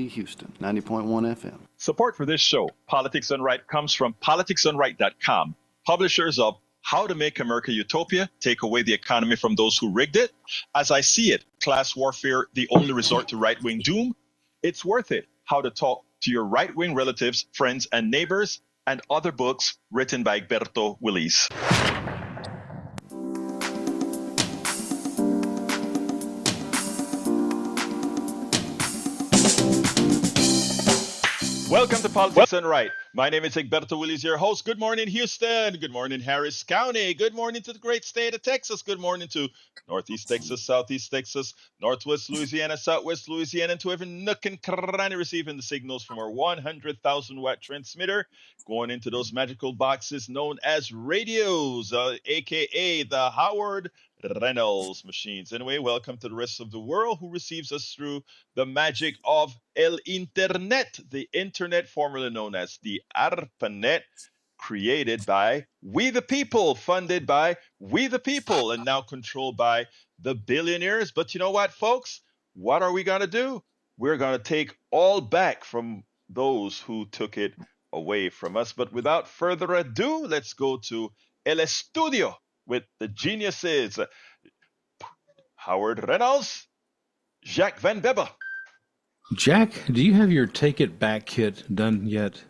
Houston, 90.1 FM. Support for this show, Politics Done Right, comes from politicsdoneright.com, publishers of How to Make America Utopia, Take Away the Economy from Those Who Rigged It, As I See It, Class Warfare, The Only Resort to Right-Wing Doom, It's Worth It, How to Talk to Your Right-Wing Relatives, Friends, and Neighbors, and other books written by Egberto Willis. Welcome to Politics Done Right. My name is Egberto Willis, your host. Good morning, Houston. Good morning, Harris County. Good morning to the great state of Texas. Good morning to Northeast Texas, Southeast Texas, Northwest Louisiana, Southwest Louisiana, and to every nook and cranny receiving the signals from our 100,000 watt transmitter going into those magical boxes known as radios, aka the Howard Reynolds machines. Anyway, welcome to the rest of the world who receives us through the magic of El Internet, the internet formerly known as the ARPANET, created by we the people, funded by we the people, and now controlled by the billionaires. But you know what, folks? What are we going to do? We're going to take all back from those who took it away from us. But without further ado, let's go to El Estudio with the geniuses, Howard Reynolds, Jacques Van Bebber. Jack, do you have your Take It Back kit done yet?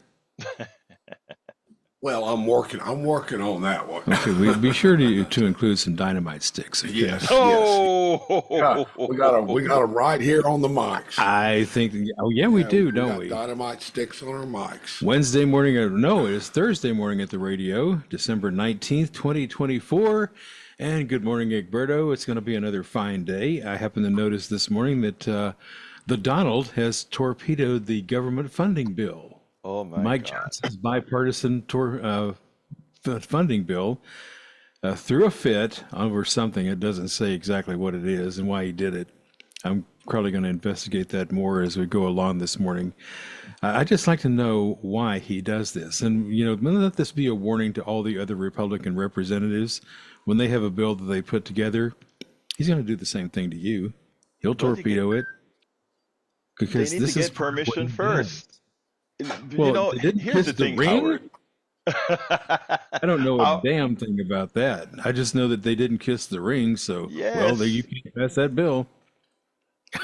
Well, I'm working on that one. Okay, we'd be sure to include some dynamite sticks. Okay? Yes. Oh, Yeah, we got them right here on the mics. I think. Oh yeah, we do, don't we? Dynamite sticks on our mics. Wednesday morning. No, it is Thursday morning at the radio, December 19th, 2024. And good morning, Egberto. It's going to be another fine day. I happened to notice this morning that the Donald has torpedoed the government funding bill. Oh my Mike God. Johnson's bipartisan funding bill threw a fit over something. It doesn't say exactly what it is and why he did it. I'm probably going to investigate that more as we go along this morning. I'd just like to know why he does this. And, you know, let this be a warning to all the other Republican representatives. When they have a bill that they put together, he's going to do the same thing to you. He'll torpedo it. Because they need to get permission first. Well, you know, they didn't here's kiss the thing, ring? Howard. I don't know a damn thing about that. I just know that they didn't kiss the ring, so well, there you can't pass that bill.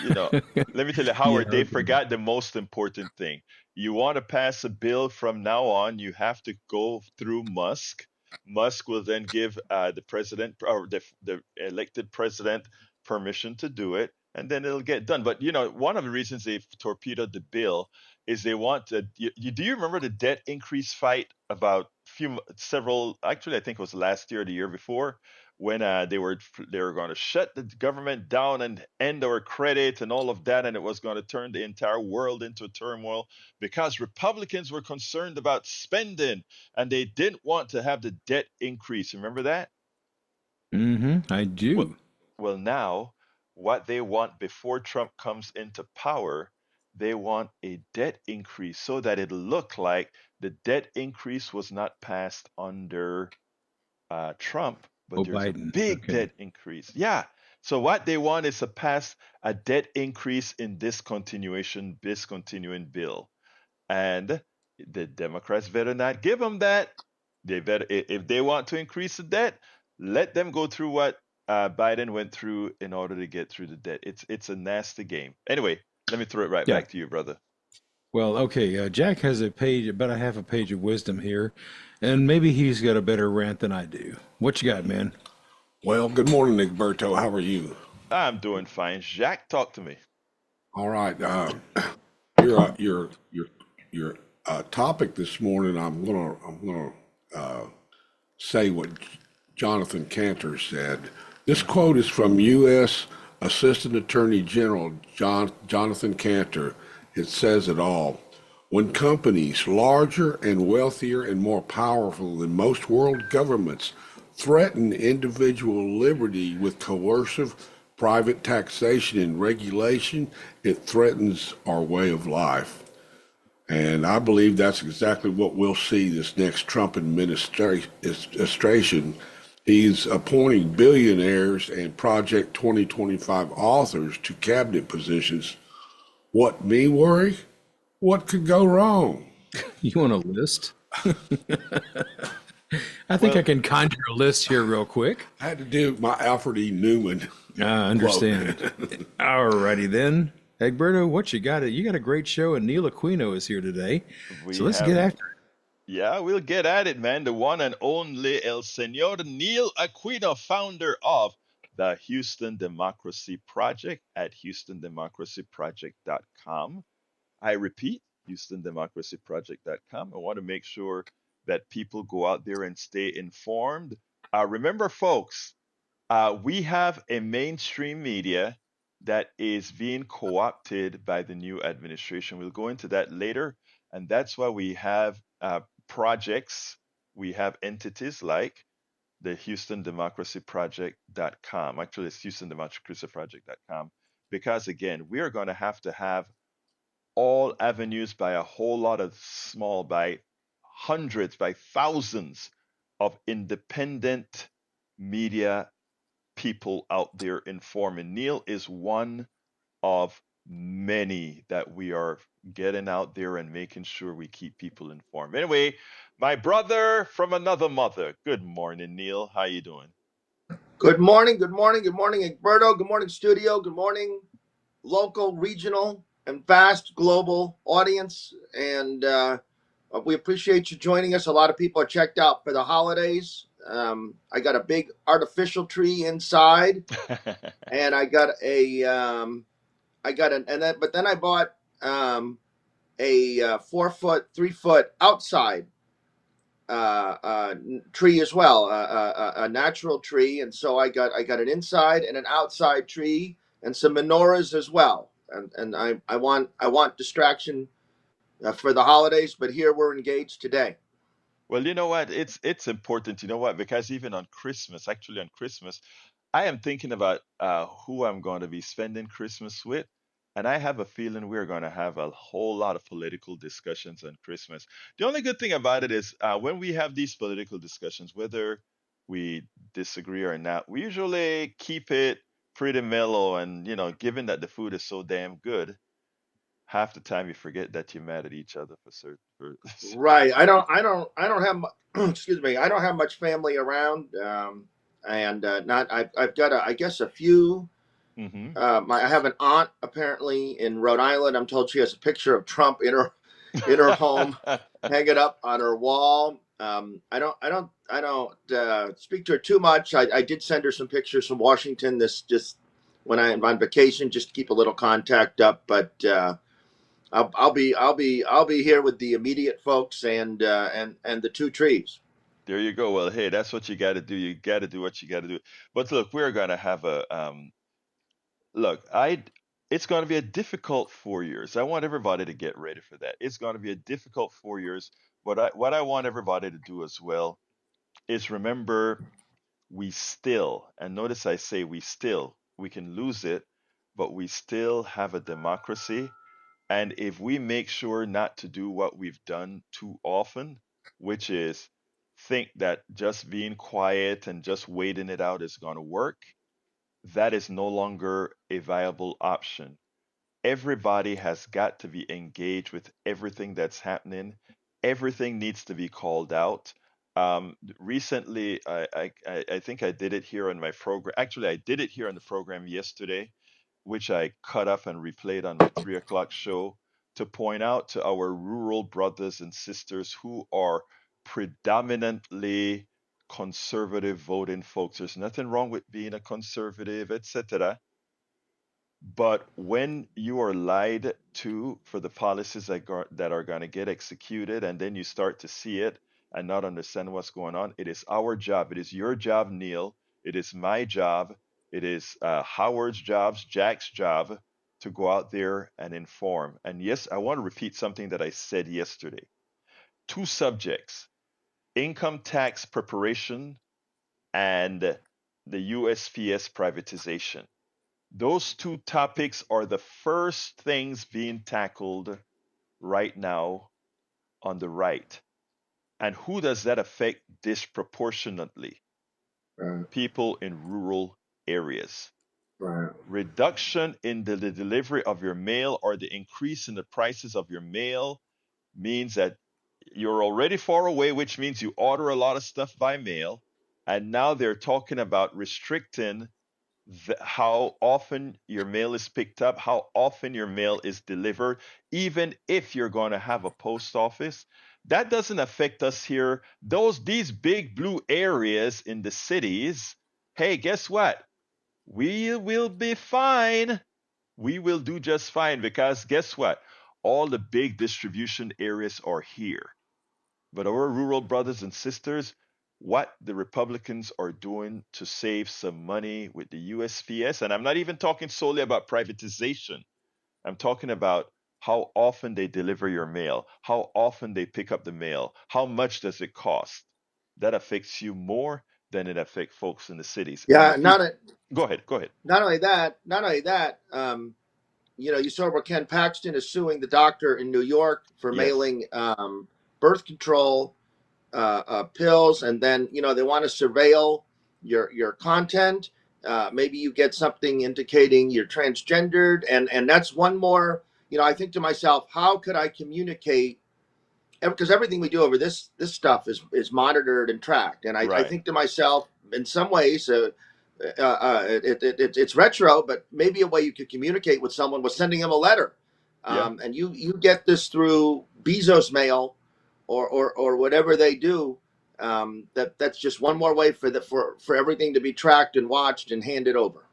You know, let me tell you, Howard, Yeah, they okay. forgot the most important thing. You want to pass a bill from now on, you have to go through Musk. Musk will then give the president or the elected president permission to do it, and then it'll get done. But, you know, one of the reasons they torpedoed the bill is they want to. Do you remember the debt increase fight about several? Actually, I think it was last year or the year before, when they were going to shut the government down and end our credit and all of that, and it was going to turn the entire world into turmoil because Republicans were concerned about spending and they didn't want to have the debt increase. Remember that? I do. Well, now what they want before Trump comes into power, they want a debt increase so that it looked like the debt increase was not passed under Trump, but there's Biden. a big debt increase. Yeah. So what they want is to pass a debt increase in this continuing bill. And the Democrats better not give them that. They better, if they want to increase the debt, let them go through what Biden went through in order to get through the debt. It's a nasty game. Anyway, let me throw it right back to you, brother. Well, okay. Jack has a page, about a half a page of wisdom here, and maybe he's got a better rant than I do. What you got, man? Well, good morning, Egberto. How are you? I'm doing fine. Jacques, talk to me. All right. Your topic this morning. I'm gonna say what Jonathan Cantor said. This quote is from U.S. Assistant Attorney General Jonathan Cantor. It says it all. When companies larger and wealthier and more powerful than most world governments threaten individual liberty with coercive private taxation and regulation, it threatens our way of life. And I believe that's exactly what we'll see this next Trump administration. He's appointing billionaires and Project 2025 authors to cabinet positions What, me worry? What could go wrong? You want a list? I think Well, I can conjure a list here real quick. I had to do my Alfred E. Newman I quote. understand. Alrighty then. Egberto, what you got? You got a great show, and Neil Aquino is here today. So we let's have, get after it. yeah, we'll get at it, man. The one and only El Señor Neil Aquino, founder of the Houston Democracy Project at HoustonDemocracyProject.com. I repeat, HoustonDemocracyProject.com. I want to make sure that people go out there and stay informed. Remember, folks, we have a mainstream media that is being co opted by the new administration. We'll go into that later. And that's why we have projects, we have entities like the HoustonDemocracyProject.com. Actually, it's HoustonDemocracyProject.com. Because again, we are going to have all avenues by a whole lot of small, by hundreds, by thousands of independent media people out there informing. Neil is one of many that we are getting out there and making sure we keep people informed. Anyway, my brother from another mother. Good morning, Neil. How you doing? Good morning, good morning, good morning, Egberto. Good morning, studio. Good morning, local, regional, and vast global audience. And we appreciate you joining us. A lot of people are checked out for the holidays. I got a big artificial tree inside, and but then I bought a 4 foot, 3 foot outside tree as well, a natural tree, and so I got an inside and an outside tree and some menorahs as well. And I want distraction for the holidays, but here we're engaged today. Well, you know what? It's important. You know what? Because even on Christmas, actually on Christmas, I am thinking about who I'm going to be spending Christmas with, and I have a feeling we're going to have a whole lot of political discussions on Christmas. The only good thing about it is when we have these political discussions, whether we disagree or not, we usually keep it pretty mellow. And given that the food is so damn good, half the time you forget that you're mad at each other for certain. Right. I don't have excuse me. I don't have much family around, and not. I've got I guess a few. Hmm. I have an aunt apparently in Rhode Island. I'm told she has a picture of Trump in her home, hang it up on her wall. I don't speak to her too much. I did send her some pictures from Washington. This just when I'm on vacation, just to keep a little contact up. But I'll be here with the immediate folks and the two trees. There you go. Well, hey, that's what you got to do. You got to do what you got to do. But look, we're going to have a look. It's going to be a difficult 4 years. I want everybody to get ready for that. It's going to be a difficult 4 years. What I want everybody to do as well is remember we still, and notice I say we can lose it, but we still have a democracy. And if we make sure not to do what we've done too often, which is think that just being quiet and just waiting it out is going to work, that is no longer a viable option. Everybody has got to be engaged with everything that's happening. Everything needs to be called out. Recently, I think I did it here on my program. Actually, I did it here on the program yesterday, which I cut up and replayed on my 3 o'clock show to point out to our rural brothers and sisters who are predominantly conservative voting folks. There's nothing wrong with being a conservative, etc. But when you are lied to for the policies that are going to get executed, and then you start to see it and not understand what's going on, it is our job. It is your job, Neil. It is my job. It is Howard's job, Jack's job to go out there and inform. And yes, I want to repeat something that I said yesterday. Two subjects: income tax preparation and the USPS privatization. Those two topics are the first things being tackled right now on the right. And who does that affect disproportionately? Uh, People in rural areas. Right. Reduction in the delivery of your mail or the increase in the prices of your mail means that you're already far away, which means you order a lot of stuff by mail. And now they're talking about restricting how often your mail is picked up, how often your mail is delivered, even if you're going to have a post office. That doesn't affect us here. These big blue areas in the cities, hey, guess what? We will be fine. We will do just fine because guess what? All the big distribution areas are here. But our rural brothers and sisters, what the Republicans are doing to save some money with the USPS, and I'm not even talking solely about privatization. I'm talking about how often they deliver your mail, how often they pick up the mail, how much does it cost. That affects you more than it affects folks in the cities. And the Yeah. people, go ahead, go ahead. Not only that. You saw where Ken Paxton is suing the doctor in New York for Yes, mailing birth control pills, and then they want to surveil your content. Maybe you get something indicating you're transgendered, and that's one more. I think to myself, how could I communicate? Because everything we do over this stuff is monitored and tracked, and I right. think to myself, in some ways, it's retro, but maybe a way you could communicate with someone was sending them a letter, Yeah. and you get this through Bezos mail, or whatever they do. That's just one more way for everything to be tracked and watched and handed over.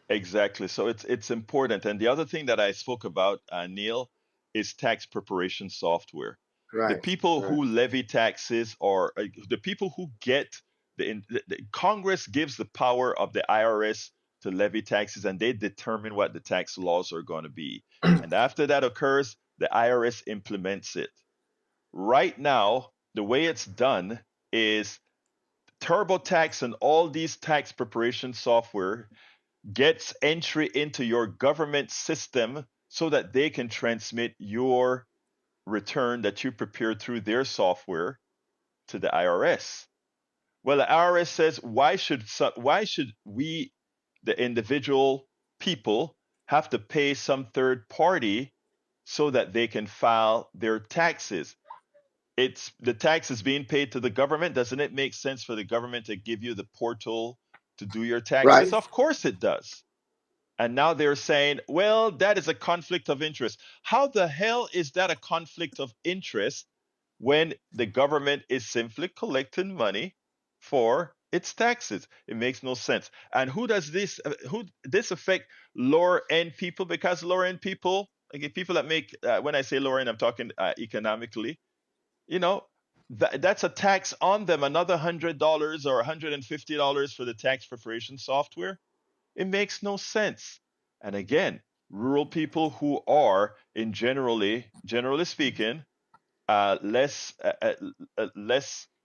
Exactly. So it's important. And the other thing that I spoke about, Neil, is tax preparation software. The Right. people Right. who levy taxes or the people who get the Congress gives the power of the IRS to levy taxes, and they determine what the tax laws are going to be. And after that occurs, the IRS implements it. Right now, the way it's done is TurboTax and all these tax preparation software gets entry into your government system so that they can transmit your return that you prepared through their software to the IRS. Well, the IRS says, why should we, the individual people, have to pay some third party so that they can file their taxes? It's the tax is being paid to the government. Doesn't it make sense for the government to give you the portal to do your taxes? Right. Of course it does. And now they're saying, well, that is a conflict of interest. How the hell is that a conflict of interest when the government is simply collecting money for its taxes? It makes no sense. And who this affect lower end people? Because lower end people, like people that make, when I say lower end, I'm talking economically, you know, that's a tax on them, another $100 or $150 for the tax preparation software. It makes no sense. And again, rural people who are in generally speaking, less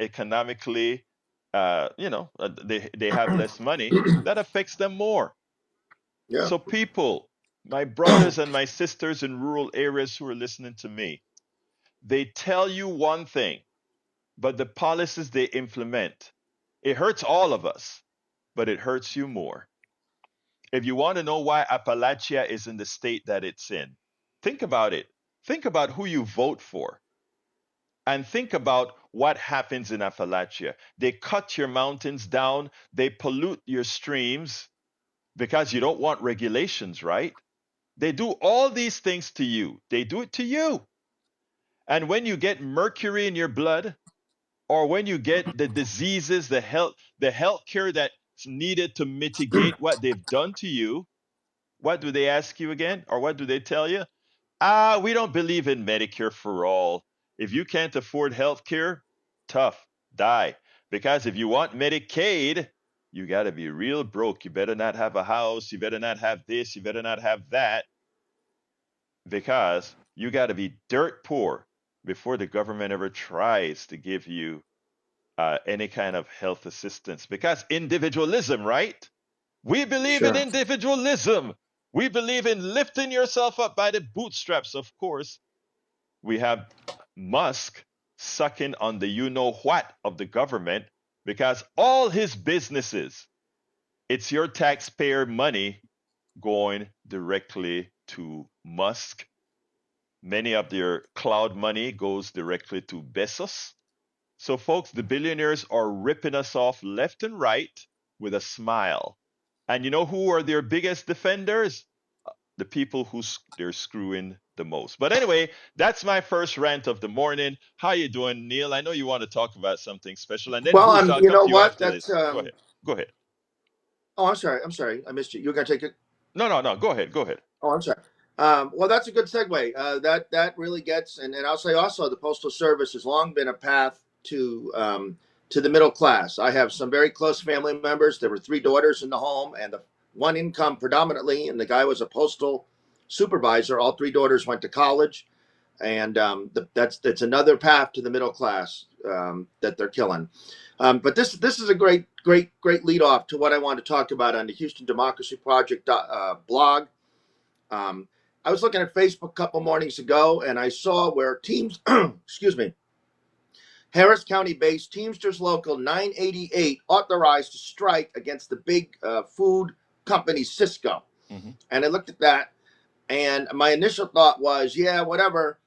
economically, they have less money. That affects them more. Yeah. So people, my brothers and my sisters in rural areas who are listening to me, they tell you one thing, but the policies they implement, it hurts all of us, but it hurts you more. If you want to know why Appalachia is in the state that it's in, think about it. Think about who you vote for and think about what happens in Appalachia. They cut your mountains down, they pollute your streams because you don't want regulations, right? They do all these things to you. They do it to you. And when you get mercury in your blood, or when you get the diseases, the health care that's needed to mitigate what they've done to you, what do they ask you again? Or what do they tell you? We don't believe in Medicare for all. If you can't afford health care, tough, die. Because if you want Medicaid, you got to be real broke. You better not have a house. You better not have this. You better not have that. Because you got to be dirt poor before the government ever tries to give you any kind of health assistance. Because individualism, right? We believe in Sure. individualism. We believe in lifting yourself up by the bootstraps, of course. We have Musk sucking on the you know what of the government because all his businesses, it's your taxpayer money going directly to Musk. Many of their cloud money goes directly to Bezos. So, folks, the billionaires are ripping us off left and right with a smile. And you know who are their biggest defenders? The people who they're screwing the most. But anyway, that's my first rant of the morning. How you doing, Neil? I know you want to talk about something special, and then Well, Bruce, I'll you come know to you what? after That's this. Go ahead. Go ahead. Oh, I'm sorry. I missed you. You were gonna take it. No, no, no. Go ahead. Go ahead. Oh, I'm sorry. Well, that's a good segue. That really gets, and I'll say also, the Postal Service has long been a path to the middle class. I have some very close family members. There were three daughters in the home, and the one income predominantly, and the guy was a postal supervisor. All three daughters went to college, and that's another path to the middle class that they're killing. But this is a great lead off to what I want to talk about on the Houston Democracy Project blog. I was looking at Facebook a couple mornings ago, and I saw where Teams, excuse me, Harris County-based Teamsters Local 988 authorized to strike against the big food company Cisco. Mm-hmm. And I looked at that, and my initial thought was, yeah, whatever,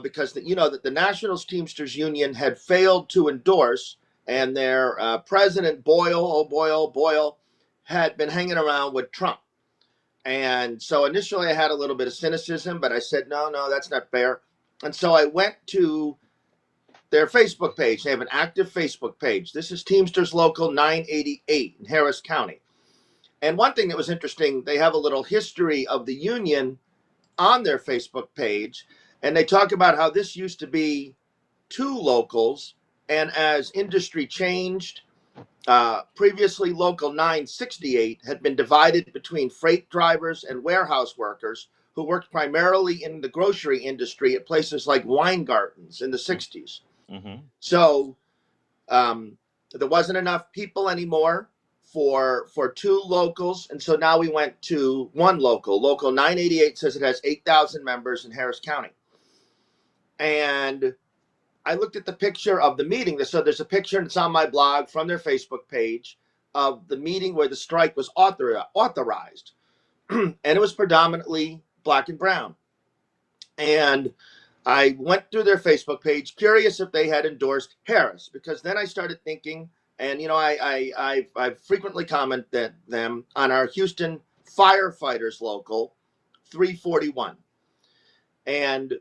because that the National Teamsters Union had failed to endorse, and their president Boyle had been hanging around with Trump. And so initially I had a little bit of cynicism, but I said, no, that's not fair. And so I went to their Facebook page. They have an active Facebook page. This is Teamsters Local 988 in Harris County. And one thing that was interesting, they have a little history of the union on their Facebook page. And they talk about how this used to be two locals. And as industry changed, previously Local 968 had been divided between freight drivers and warehouse workers who worked primarily in the grocery industry at places like Weingarten's in the 60s. Mm-hmm. So there wasn't enough people anymore for two locals. And so now we went to one local. Local 988 says it has 8,000 members in Harris County. And I looked at the picture of the meeting. So there's a picture, and it's on my blog from their Facebook page, of the meeting where the strike was authorized. And it was predominantly black and brown. And I went through their Facebook page, curious if they had endorsed Harris, because then I started thinking, and I've frequently commented them on our Houston firefighters local 341. And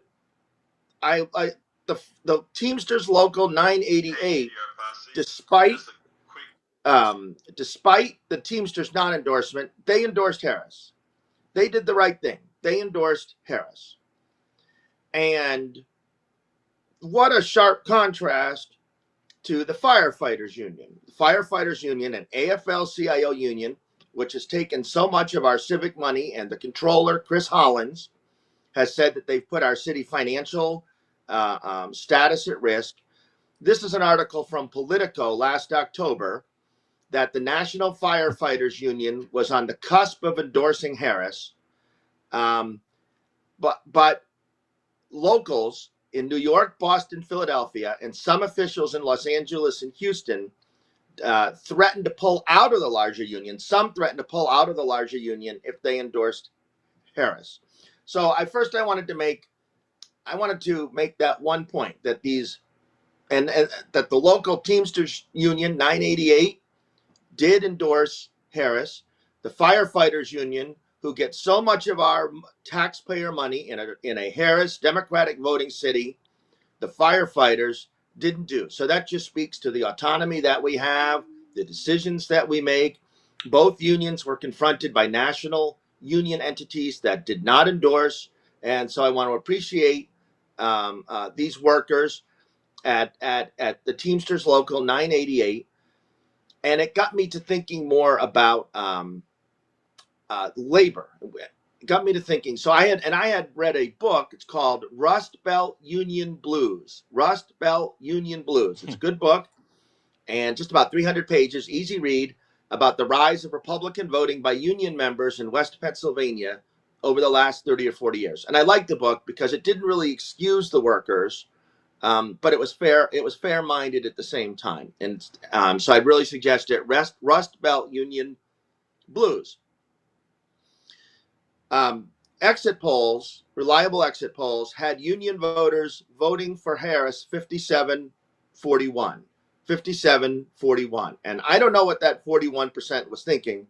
the Teamsters Local 988, despite the Teamsters non-endorsement, they endorsed Harris. They did the right thing. They endorsed Harris. And what a sharp contrast to the firefighters union. The firefighters union, an AFL-CIO union, which has taken so much of our civic money, and the controller, Chris Hollins, has said that they've put our city financial status at risk. This is an article from Politico last October that the National Firefighters Union was on the cusp of endorsing Harris. But locals in New York, Boston, Philadelphia, and some officials in Los Angeles and Houston threatened to pull out of the larger union. Some threatened to pull out of the larger union if they endorsed Harris. So I wanted to make that one point, that these and that the local Teamsters Union 988 did endorse Harris. The firefighters union, who gets so much of our taxpayer money in a Harris Democratic voting city, the firefighters didn't do. So that just speaks to the autonomy that we have, the decisions that we make. Both unions were confronted by national union entities that did not endorse. And so I want to appreciate these workers at the Teamsters Local 988. And it got me to thinking more about labor. It got me to thinking. So I had read a book. It's called Rust Belt Union Blues. Rust Belt Union Blues. It's a good book, and just about 300 pages, easy read, about the rise of Republican voting by union members in West Pennsylvania over the last 30 or 40 years. And I liked the book because it didn't really excuse the workers, but it was fair. It was fair-minded at the same time. And so I'd really suggest it. Rust Belt Union Blues. Exit polls, reliable exit polls, had union voters voting for Harris 57-41. 57-41. And I don't know what that 41% was thinking,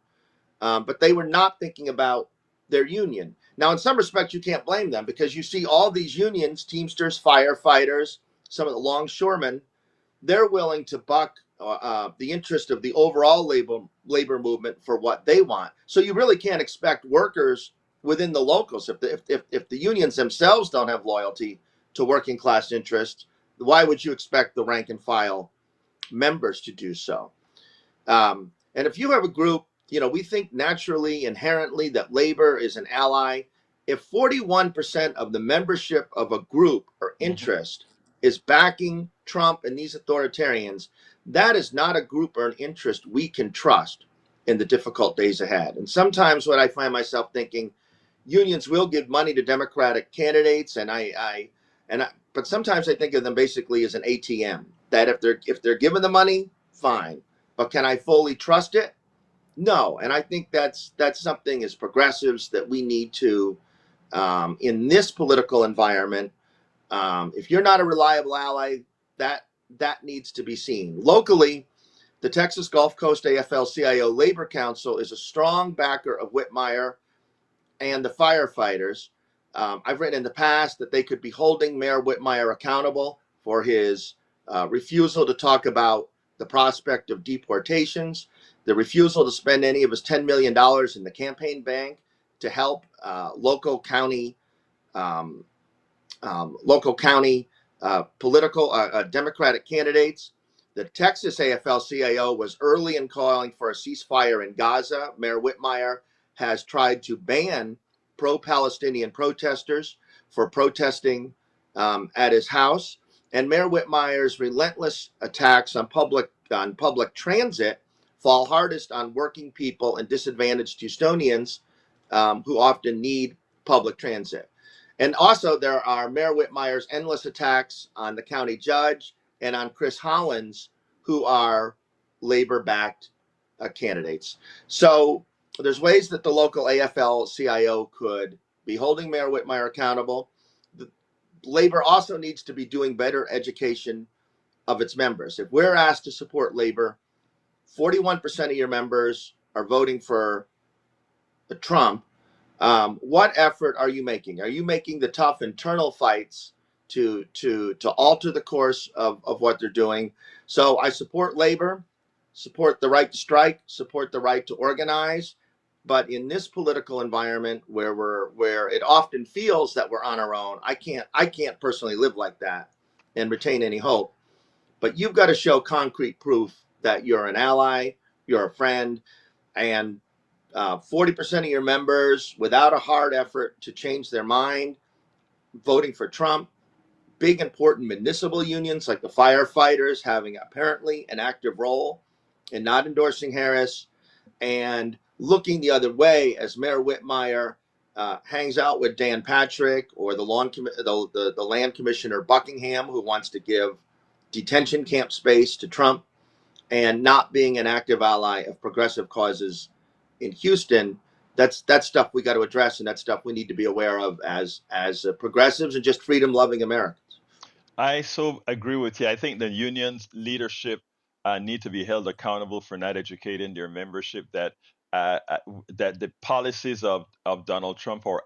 but they were not thinking about their union. Now, in some respects, you can't blame them because you see all these unions, Teamsters, firefighters, some of the longshoremen, they're willing to buck the interest of the overall labor movement for what they want. So you really can't expect workers within the locals, if the unions themselves don't have loyalty to working class interests, why would you expect the rank and file members to do so? And if you have a group, we think naturally, inherently, that labor is an ally. If 41% of the membership of a group or interest is backing Trump and these authoritarians, that is not a group or an interest we can trust in the difficult days ahead. And sometimes what I find myself thinking, unions will give money to Democratic candidates, but sometimes I think of them basically as an ATM. That if they're given the money, fine. But can I fully trust it? No. And I think that's something as progressives that we need to, in this political environment, if you're not a reliable ally, that needs to be seen. Locally, the Texas Gulf Coast AFL-CIO Labor Council is a strong backer of Whitmire and the firefighters. I've written in the past that they could be holding Mayor Whitmire accountable for his refusal to talk about the prospect of deportations, the refusal to spend any of his $10 million in the campaign bank to help local county political Democratic candidates. The Texas AFL-CIO was early in calling for a ceasefire in Gaza. Mayor Whitmire has tried to ban pro-Palestinian protesters for protesting at his house. And Mayor Whitmire's relentless attacks on public transit fall hardest on working people and disadvantaged Houstonians who often need public transit. And also, there are Mayor Whitmire's endless attacks on the county judge and on Chris Hollins, who are labor-backed candidates. So there's ways that the local AFL-CIO could be holding Mayor Whitmire accountable. The labor also needs to be doing better education of its members. If we're asked to support labor, 41% of your members are voting for Trump. What effort are you making? Are you making the tough internal fights to alter the course of what they're doing? So I support labor, support the right to strike, support the right to organize. But in this political environment where it often feels that we're on our own, I can't personally live like that and retain any hope. But you've got to show concrete proof that you're an ally, you're a friend, and 40% of your members, without a hard effort to change their mind, voting for Trump. Big important municipal unions like the firefighters having apparently an active role in not endorsing Harris, and looking the other way as Mayor Whitmire hangs out with Dan Patrick or the land commissioner Buckingham, who wants to give detention camp space to Trump, and not being an active ally of progressive causes in Houston. That's stuff we got to address, and that's stuff we need to be aware of as progressives and just freedom-loving Americans. I so agree with you. I think the union's leadership need to be held accountable for not educating their membership that that the policies of Donald Trump are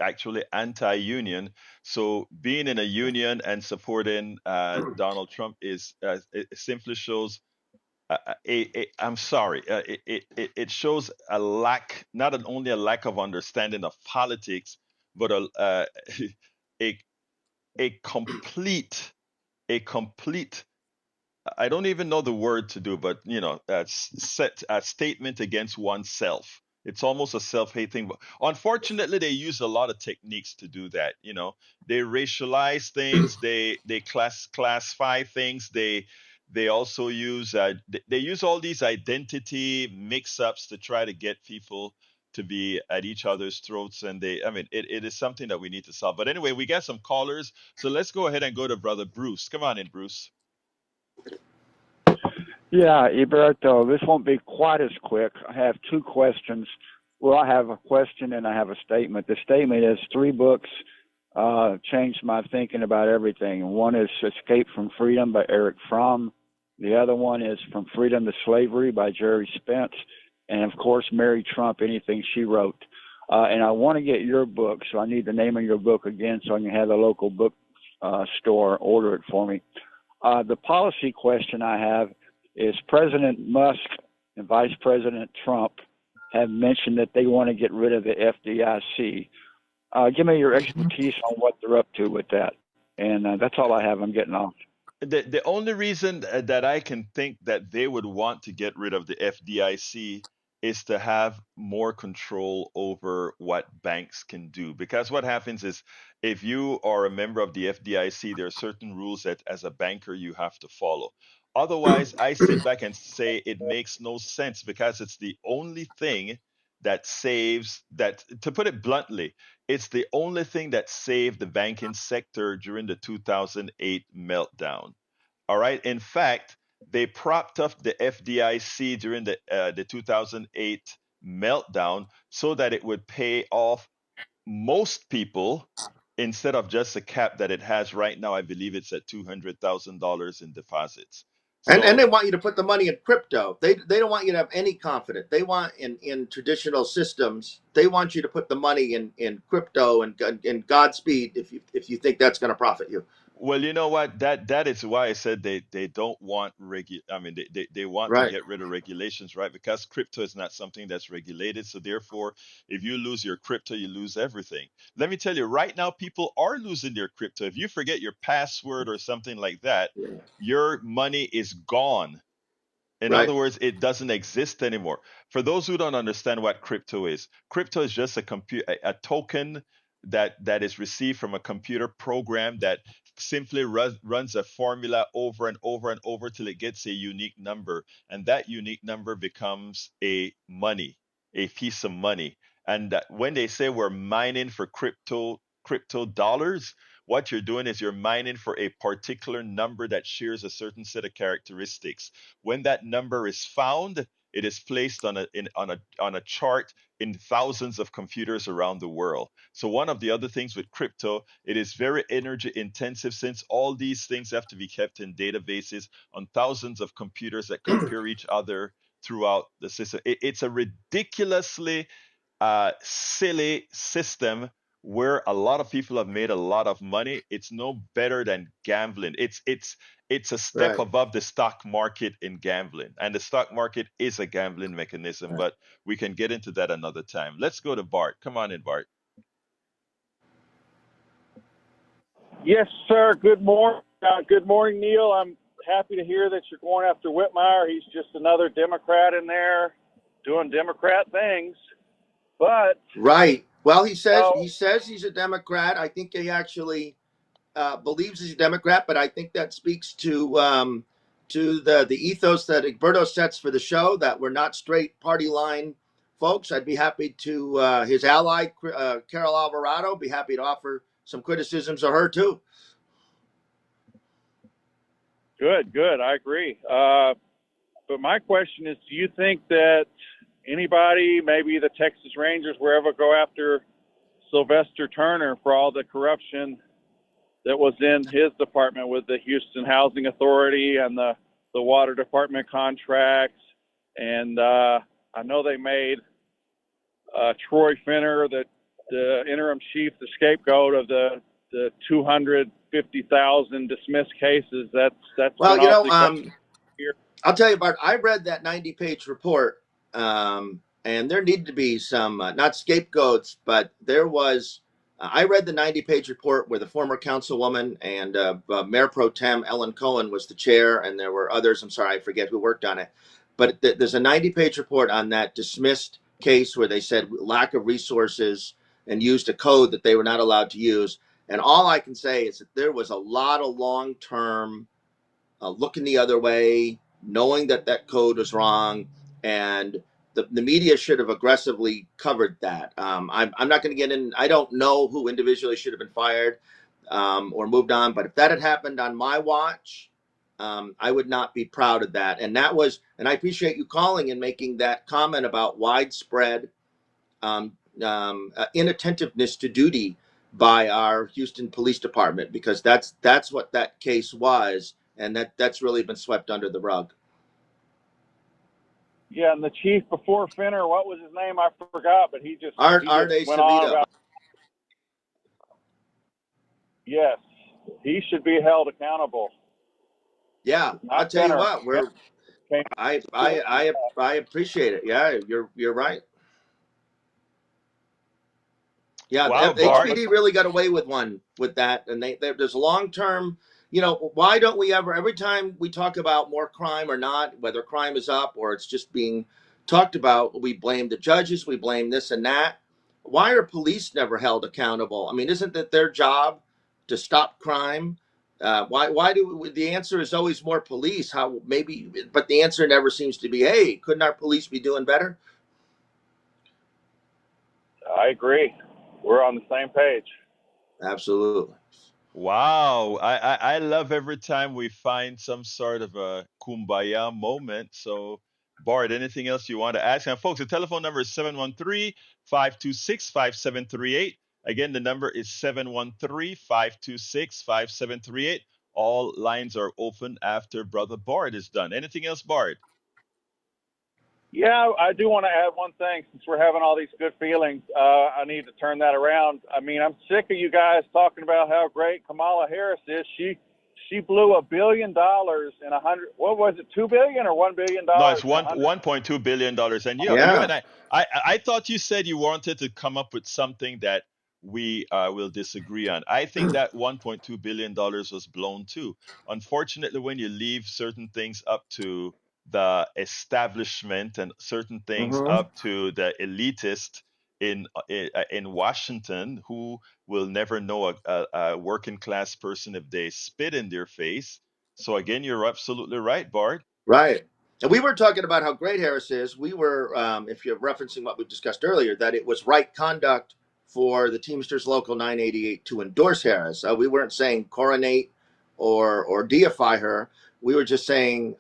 actually anti-union. So being in a union and supporting Donald Trump is it simply shows. I'm sorry. It shows a lack, not only a lack of understanding of politics, but a a complete a complete I don't even know the word to do, but set a statement against oneself. It's almost a self-hate thing. But unfortunately, they use a lot of techniques to do that. They racialize things, they classify things, they also use they use all these identity mix-ups to try to get people to be at each other's throats, and it is something that we need to solve. But anyway, we got some callers, so let's go ahead and go to Brother Bruce. Come on in, Bruce. Yeah, Alberto, this won't be quite as quick. I have two questions. Well, I have a question and I have a statement. The statement is 3 books changed my thinking about everything. One is Escape from Freedom by Eric Fromm. The other one is From Freedom to Slavery by Jerry Spence. And, of course, Mary Trump, anything she wrote. And I want to get your book, so I need the name of your book again so I can have the local book store order it for me. The policy question I have is President Musk and Vice President Trump have mentioned that they want to get rid of the FDIC. Give me your expertise on what they're up to with that. And that's all I have. I'm getting off. The only reason that I can think that they would want to get rid of the FDIC is to have more control over what banks can do. Because what happens is if you are a member of the FDIC, there are certain rules that as a banker you have to follow. Otherwise, I sit back and say it makes no sense because it's the only thing that saves that, to put it bluntly, it's the only thing that saved the banking sector during the 2008 meltdown. All right. In fact, they propped up the FDIC during the 2008 meltdown so that it would pay off most people instead of just a cap that it has right now. I believe it's at $200,000 in deposits. And So they want you to put the money in crypto. They don't want you to have any confidence. They want in traditional systems. They want you to put the money in crypto and Godspeed if you think that's going to profit you. well, you know what? That is why I said they don't want I mean, they want to Right. get rid of regulations, right? Because crypto is not something that's regulated. So therefore, if you lose your crypto, you lose everything. Let me tell you, right now, people are losing their crypto. If you forget your password or something like that, your money is gone. In Right. other words, it doesn't exist anymore. For those who don't understand what crypto is just a token that is received from a computer program that simply runs a formula over and over and over till it gets a unique number, and that unique number becomes a piece of money. And when they say we're mining for crypto dollars, what you're doing is you're mining for a particular number that shares a certain set of characteristics. When that number is found, it is placed on a chart in thousands of computers around the world. So one of the other things with crypto, it is very energy intensive since all these things have to be kept in databases on thousands of computers that compare each other throughout the system. It's a ridiculously silly system where a lot of people have made a lot of money. It's no better than gambling. It's a step Right. above the stock market in gambling, and the stock market is a gambling mechanism. Right. But we can get into that another time. Let's go to Bart. Come on in, Bart. Yes, sir. Good morning. Good morning, Neil. I'm happy to hear that you're going after Whitmire. He's just another Democrat in there doing Democrat things. But Right. Well, he says oh, he's a Democrat. I think he actually believes he's a Democrat, but I think that speaks to the ethos that Egberto sets for the show, that we're not straight party line folks. I'd be happy to his ally Carol Alvarado, be happy to offer some criticisms of her too. good. I agree. But my question is, do you think that anybody, maybe the Texas Rangers, will ever go after Sylvester Turner for all the corruption that was in his department with the Houston Housing Authority and the water department contracts? And I know they made Troy Finner, the interim chief, the scapegoat of the 250,000 dismissed cases. That's Well, been awfully I'll tell you, Bart, I read that 90-page report, and there needed to be some, not scapegoats, but there was, I read the 90-page report where the former councilwoman and Mayor Pro Tem Ellen Cohen was the chair, and there were others, I'm sorry, I forget who worked on it. But there's a 90-page report on that dismissed case where they said lack of resources and used a code that they were not allowed to use. And all I can say is that there was a lot of long-term looking the other way, knowing that that code was wrong, and the media should have aggressively covered that. I'm not going to get in. I don't know who individually should have been fired or moved on, but if that had happened on my watch, I would not be proud of that. And I appreciate you calling and making that comment about widespread inattentiveness to duty by our Houston Police Department, because that's what that case was, and that's really been swept under the rug. Yeah, and the chief before Finner, what was his name? I forgot, but he just Art went on Acevedo. about. Yes, he should be held accountable. Yeah, Not I'll tell you Finner. what, I appreciate it. Yeah, you're right. Yeah, Wow, Bart. HPD really got away with one with that, and there's long term. You know, why don't we ever? Every time we talk about more crime or not, whether crime is up or it's just being talked about, we blame the judges, we blame this and that. Why are police never held accountable? I mean, isn't that their job to stop crime? Why do the answer is always more police? How maybe, but the answer never seems to be, hey, couldn't our police be doing better? I agree. We're on the same page. Absolutely. Wow, I love every time we find some sort of a kumbaya moment. So, Bart, anything else you want to ask? And folks, the telephone number is 713-526-5738. Again, the number is 713-526-5738. All lines are open after Brother Bart is done. Anything else, Bart? Yeah, I do want to add one thing. Since we're having all these good feelings, I need to turn that around. I mean, I'm sick of you guys talking about how great Kamala Harris is. She blew $1 billion in what was it, $2 billion or $1 billion? No, it's $1.2 billion. And you Yeah. and I thought you said you wanted to come up with something that we will disagree on. I think that $1.2 billion was blown too. Unfortunately, when you leave certain things up to the establishment and certain things up to the elitist in Washington, who will never know a working class person if they spit in their face. So again, you're absolutely right, Bart. Right. And we were talking about how great Harris is. We were, if you're referencing what we discussed earlier, that it was right conduct for the Teamsters Local 988 to endorse Harris. We weren't saying coronate or deify her. We were just saying,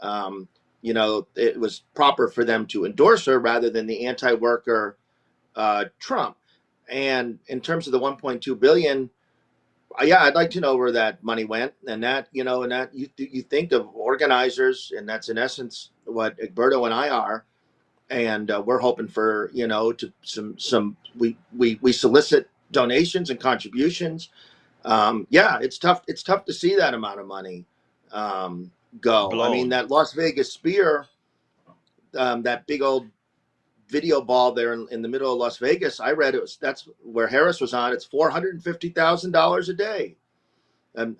it was proper for them to endorse her rather than the anti-worker Trump. And in terms of the 1.2 billion, yeah, I'd like to know where that money went, and that you think of organizers, and that's in essence what Egberto and I are, and we're hoping for to some we solicit donations and contributions. Yeah, it's tough. It's tough to see that amount of money go. I mean, Blown. that Las Vegas Spear, that big old video ball there in the middle of Las Vegas. I read that's where Harris was on. It's $450,000 a day. And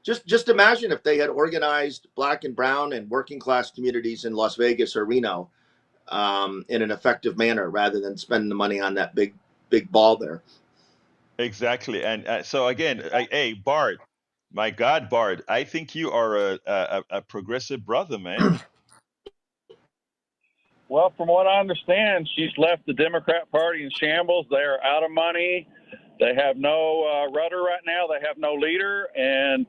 just imagine if they had organized Black and brown and working class communities in Las Vegas or Reno in an effective manner, rather than spending the money on that big ball there. Exactly. And so again, hey, Bart, my God, Bart, I think you are a progressive brother, man. Well, from what I understand, she's left the Democrat Party in shambles. They are out of money. They have no rudder right now. They have no leader, and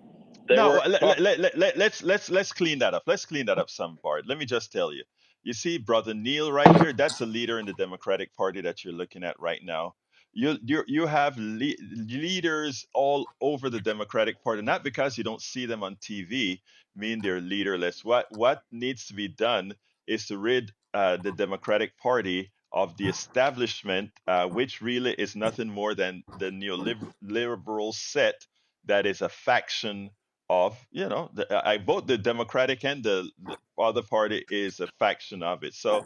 No, let's clean that up. Let's clean that up some, Bart. Let me just tell you. You see, brother Neil right here, that's a leader in the Democratic Party that you're looking at right now. You have leaders all over the Democratic Party, not because you don't see them on TV, mean they're leaderless. What needs to be done is to rid the Democratic Party of the establishment, which really is nothing more than the neoliberal set that is a faction of I vote the Democratic, and the other party is a faction of it. So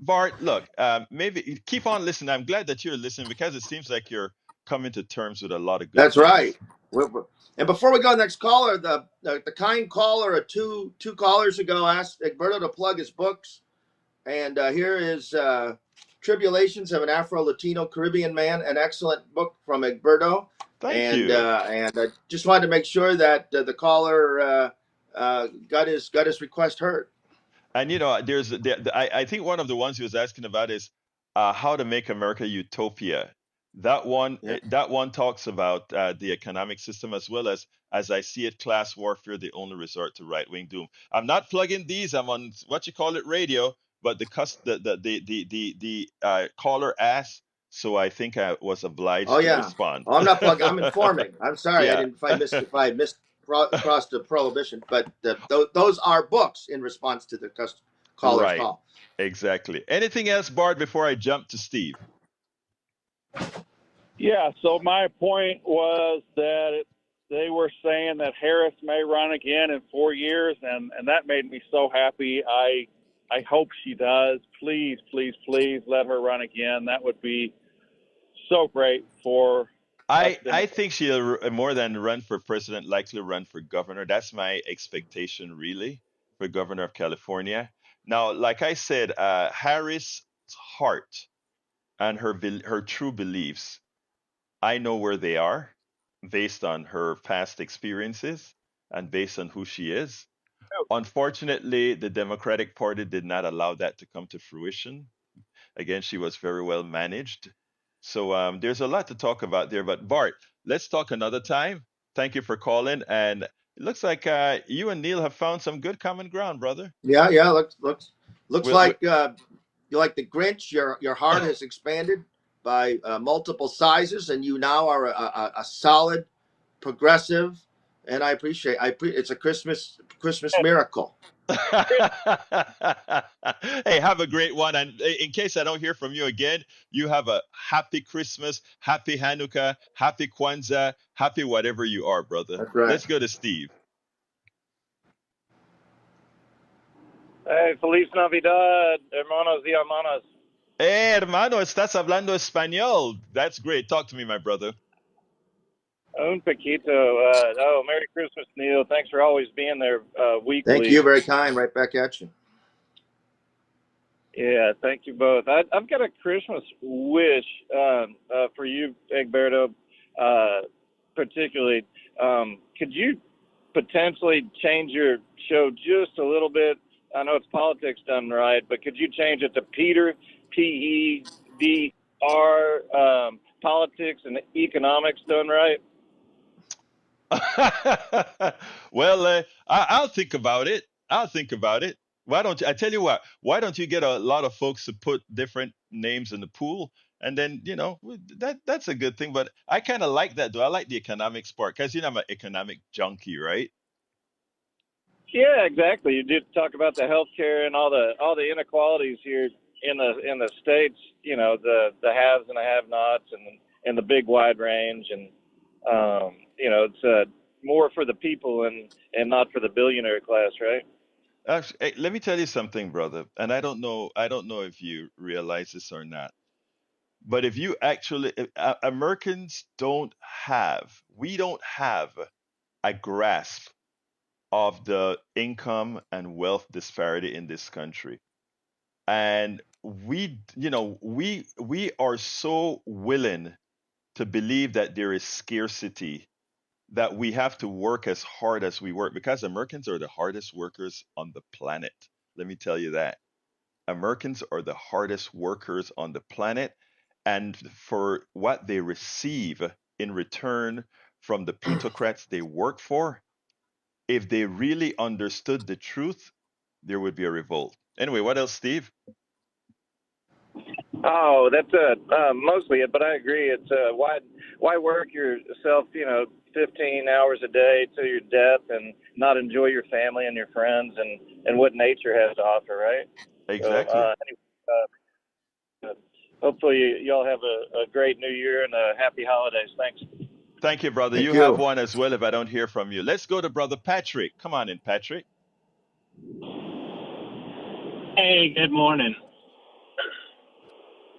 Bart, look, maybe keep on listening. I'm glad that you're listening, because it seems like you're coming to terms with a lot of good That's right. things. And before we go next caller, the kind caller two callers ago asked Egberto to plug his books. And here is Tribulations of an Afro-Latino Caribbean Man, an excellent book from Egberto. Thank And you. I just wanted to make sure that the caller got his request heard. And I think one of the ones he was asking about is how to make America utopia. Yeah. That one talks about the economic system, as well as I see it, class warfare, the only resort to right wing doom. I'm not plugging these. I'm on what you call it radio, but the caller asked so I think I was obliged Oh to yeah. respond. Oh, I'm not plugging. I'm informing. I'm sorry. I Yeah. didn't. If I missed crossed the prohibition, but those are books in response to the caller's Right. call. Exactly. Anything else, Bart, before I jump to Steve? Yeah, so my point was that they were saying that Harris may run again in 4 years, and that made me so happy. I hope she does. Please, please, please let her run again. That would be so great for us I Democrats. think she'll more than run for president, likely run for governor. That's my expectation, really, for governor of California. Now, like I said, Harris' heart and her true beliefs, I know where they are based on her past experiences and based on who she is. Unfortunately, the Democratic Party did not allow that to come to fruition. Again, she was very well managed. So there's a lot to talk about there. But Bart, let's talk another time. Thank you for calling. And it looks like you and Neil have found some good common ground, brother. Yeah, yeah. Looks We'll, like you like the Grinch. Your heart has expanded by multiple sizes, and you now are a solid progressive. And I appreciate. It's a Christmas miracle. hey, have a great one. And in case I don't hear from you again, you have a happy Christmas, happy Hanukkah, happy Kwanzaa, happy whatever you are, brother. That's right. Let's go to Steve. Hey, Feliz Navidad, hermanos y hermanas. Hey, hermano, estás hablando español. That's great. Talk to me, my brother. Un poquito. Merry Christmas, Neil. Thanks for always being there Thank weekly. you. Very kind. Right back at you. Yeah, thank you both. I've got a Christmas wish for you, Egberto, particularly. Could you potentially change your show just a little bit? I know it's politics done right, but could you change it to Peter, PEDR, politics and economics done right? well, I'll think about it. I'll think about it. Why don't you? I tell you what. Why don't you get a lot of folks to put different names in the pool, and then that's a good thing. But I kind of like that, though. I like the economics part because I'm an economic junkie, right? Yeah, exactly. You did talk about the healthcare and all the inequalities here in the states. You know, the haves and the have-nots, and the big wide range, and it's more for the people and not for the billionaire class, right? Actually, hey, let me tell you something, brother. And I don't know. I don't know if you realize this or not. But if you actually, Americans we don't have a grasp of the income and wealth disparity in this country. And we are so willing to believe that there is scarcity that we have to work as hard as we work because Americans are the hardest workers on the planet. Let me tell you that. Americans are the hardest workers on the planet, and for what they receive in return from the plutocrats they work for, if they really understood the truth, there would be a revolt. Anyway, what else, Steve? Oh, that's mostly it, but I agree. It's why work yourself, 15 hours a day to your death and not enjoy your family and your friends and what nature has to offer, right? Exactly. So, hopefully y'all have a great new year and happy holidays. Thanks. Thank you, brother. Thank You have you. one as well if I don't hear from you. Let's go to brother Patrick. Come on in, Patrick. Hey, good morning.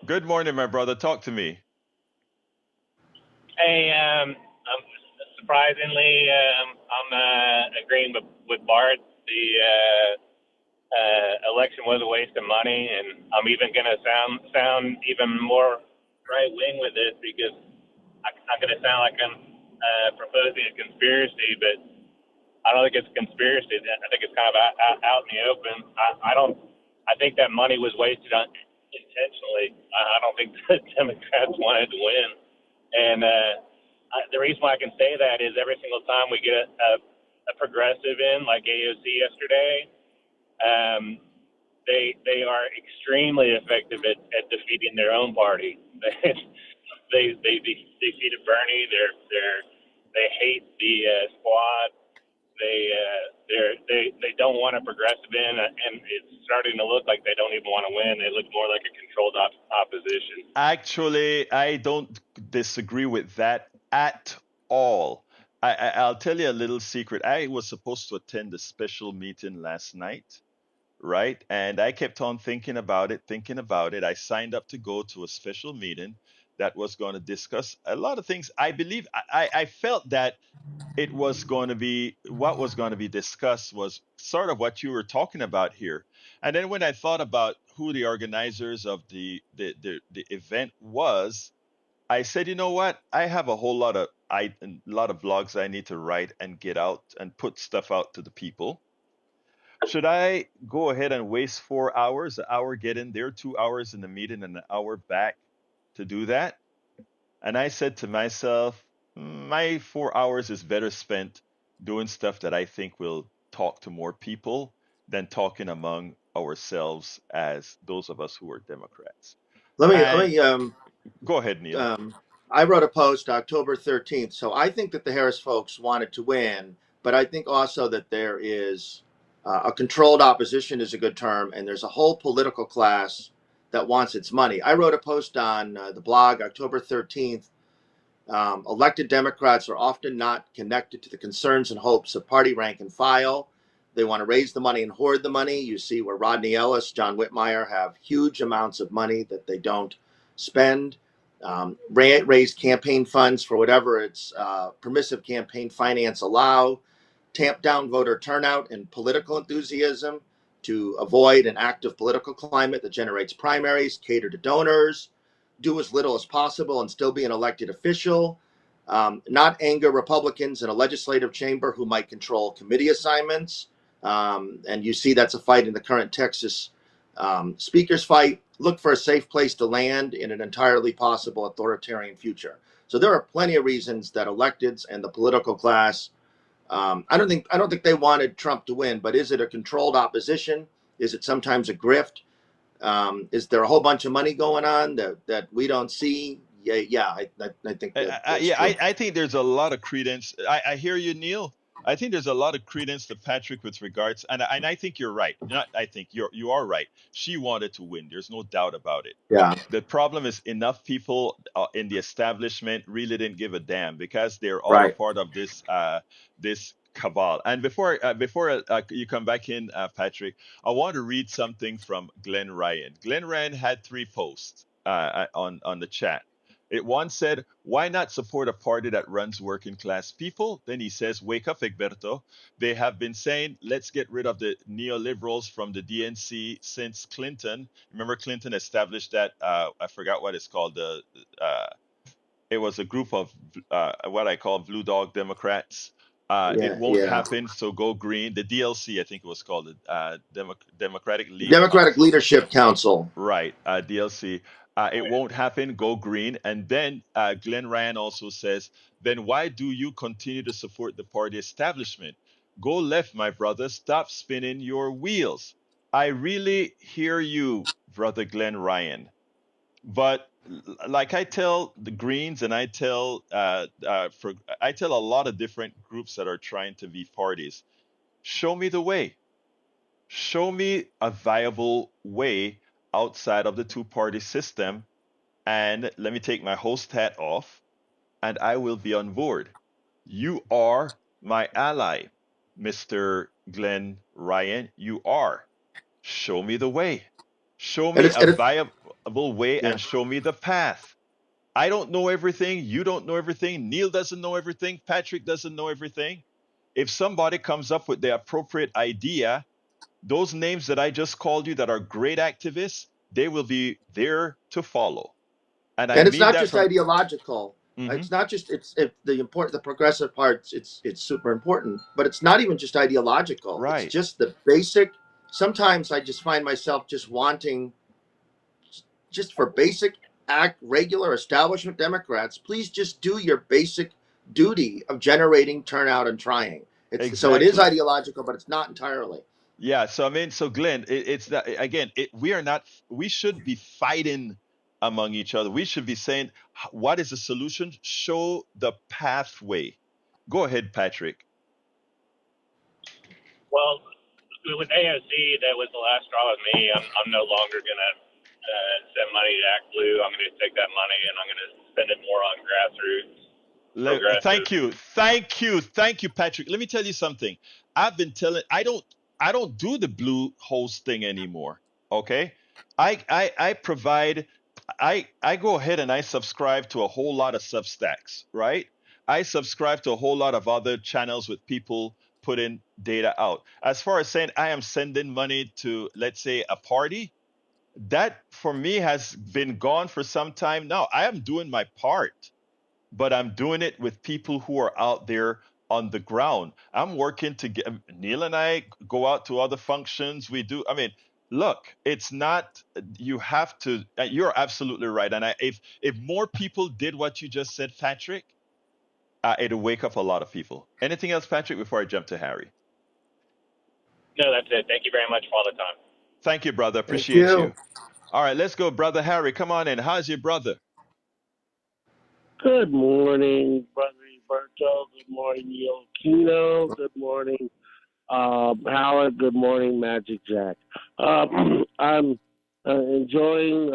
Good morning, my brother. Talk to me. Hey, surprisingly, I'm agreeing with Bart. The election was a waste of money, and I'm even going to sound even more right wing with this because I'm going to sound like I'm proposing a conspiracy, but I don't think it's a conspiracy. I think it's kind of out in the open. I think that money was wasted intentionally. I don't think the Democrats wanted to win. And the reason why I can say that is every single time we get a progressive in, like AOC yesterday, they are extremely effective at defeating their own party. They defeated Bernie. They hate the squad. They don't want a progressive in, and it's starting to look like they don't even want to win. They look more like a controlled opposition. Actually, I don't disagree with that at all. I'll tell you a little secret. I was supposed to attend a special meeting last night, right? And I kept on thinking about it, thinking about it. I signed up to go to a special meeting that was going to discuss a lot of things. I believe I felt that it was going to be what was going to be discussed was sort of what you were talking about here. And then when I thought about who the organizers of the event was, I said, you know what? I have a whole a lot of blogs I need to write and get out and put stuff out to the people. Should I go ahead and waste 4 hours, an hour getting there, 2 hours in the meeting, and an hour back to do that? And I said to myself, my 4 hours is better spent doing stuff that I think will talk to more people than talking among ourselves as those of us who are Democrats. Let And me go ahead, Neil. I wrote a post October 13th. So I think that the Harris folks wanted to win, but I think also that there is a controlled opposition is a good term, and there's a whole political class that wants its money. I wrote a post on the blog October 13th. Elected Democrats are often not connected to the concerns and hopes of party rank and file. They want to raise the money and hoard the money. You see where Rodney Ellis, John Whitmire have huge amounts of money that they don't spend. Raise campaign funds for whatever its permissive campaign finance allow. Tamp down voter turnout and political enthusiasm to avoid an active political climate that generates primaries, cater to donors, do as little as possible and still be an elected official, not anger Republicans in a legislative chamber who might control committee assignments. And you see that's a fight in the current Texas speaker's fight. Look for a safe place to land in an entirely possible authoritarian future. So there are plenty of reasons that electeds and the political class, I don't think they wanted Trump to win, but is it a controlled opposition? Is it sometimes a grift? Is there a whole bunch of money going on that we don't see? I think that I think there's a lot of credence. I hear you, Neil. I think there's a lot of credence to Patrick with regards, and I think you're right. Not, I think you are right. She wanted to win. There's no doubt about it. Yeah. The problem is enough people in the establishment really didn't give a damn because they're all Right. a part of this cabal. And before you come back in, Patrick, I want to read something from Glenn Ryan. Glenn Ryan had 3 posts on the chat. One said, why not support a party that runs working class people? Then he says, wake up, Egberto. They have been saying, let's get rid of the neoliberals from the DNC since Clinton. Remember, Clinton established that, I forgot what it's called. It was a group of what I call blue dog Democrats. It won't happen, so go green. The DLC, I think it was called the Democratic Leadership Council. Right, DLC. It won't happen, go green. And then Glenn Ryan also says, then why do you continue to support the party establishment? Go left, my brother. Stop spinning your wheels. I really hear you, brother Glenn Ryan. But like I tell the Greens and I tell a lot of different groups that are trying to be parties, show me the way. Show me a viable way outside of the 2-party system, and let me take my host hat off, and I will be on board. You are my ally, Mr. Glenn Ryan. You are. Show me the way. Show me a viable way and show me the path. I don't know everything. You don't know everything. Neil doesn't know everything. Patrick doesn't know everything. If somebody comes up with the appropriate idea, those names that I just called you that are great activists, they will be there to follow. And it's not just ideological. Mm-hmm. It's not just the progressive parts. It's super important, but it's not even just ideological. Right. It's just the basic. Sometimes I just find myself just wanting, just for basic regular establishment Democrats, please just do your basic duty of generating turnout and trying. So it is ideological, but it's not entirely. Yeah, so I mean, so Glenn, it's that again, we are not, we should be fighting among each other. We should be saying, what is the solution? Show the pathway. Go ahead, Patrick. Well, with AOC, that was the last straw with me. I'm no longer gonna send money to Act Blue. I'm gonna take that money and I'm gonna spend it more on grassroots, Thank progressive. you, thank you, Patrick. Let me tell you something. I've been telling, I don't do the blue host thing anymore. Okay, I provide, I go ahead and I subscribe to a whole lot of Substacks, right? I subscribe to a whole lot of other channels with people putting data out. As far as saying I am sending money to, let's say, a party, that for me has been gone for some time now. I am doing my part, but I'm doing it with people who are out there on the ground. I'm working to get, Neil and I go out to other functions. We do, I mean, look, it's not, you have to, you're absolutely right. And if more people did what you just said, Patrick, it'll wake up a lot of people. Anything else, Patrick, before I jump to Harry? No, that's it. Thank you very much for all the time. Thank you, brother. Thank Appreciate you. you. All right, let's go, brother Harry. Come on in. How's your brother? Good morning, Brother Roberto. Good morning, Neil Aquino. Good morning, Howard. Good morning, Magic Jack. I'm enjoying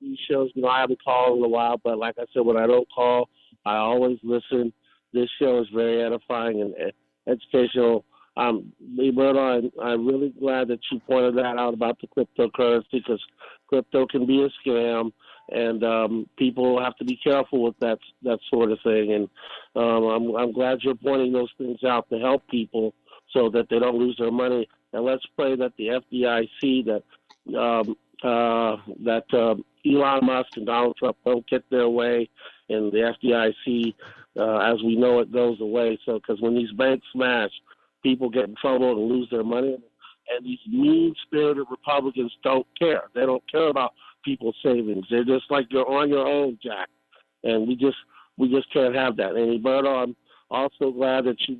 these shows. You know, I haven't called in a while, but like I said, when I don't call, I always listen. This show is very edifying and educational. Roberto, I'm really glad that you pointed that out about the cryptocurrency because crypto can be a scam and people have to be careful with that sort of thing. And I'm glad you're pointing those things out to help people so that they don't lose their money. And let's pray that the FDIC, that Elon Musk and Donald Trump don't get their way, and the FDIC, as we know it, goes away. So, because when these banks smash, people get in trouble and lose their money. And these mean-spirited Republicans don't care. They don't care about people's savings. They're just like you're on your own, Jack. And we just can't have that. And Roberto, I'm also glad that you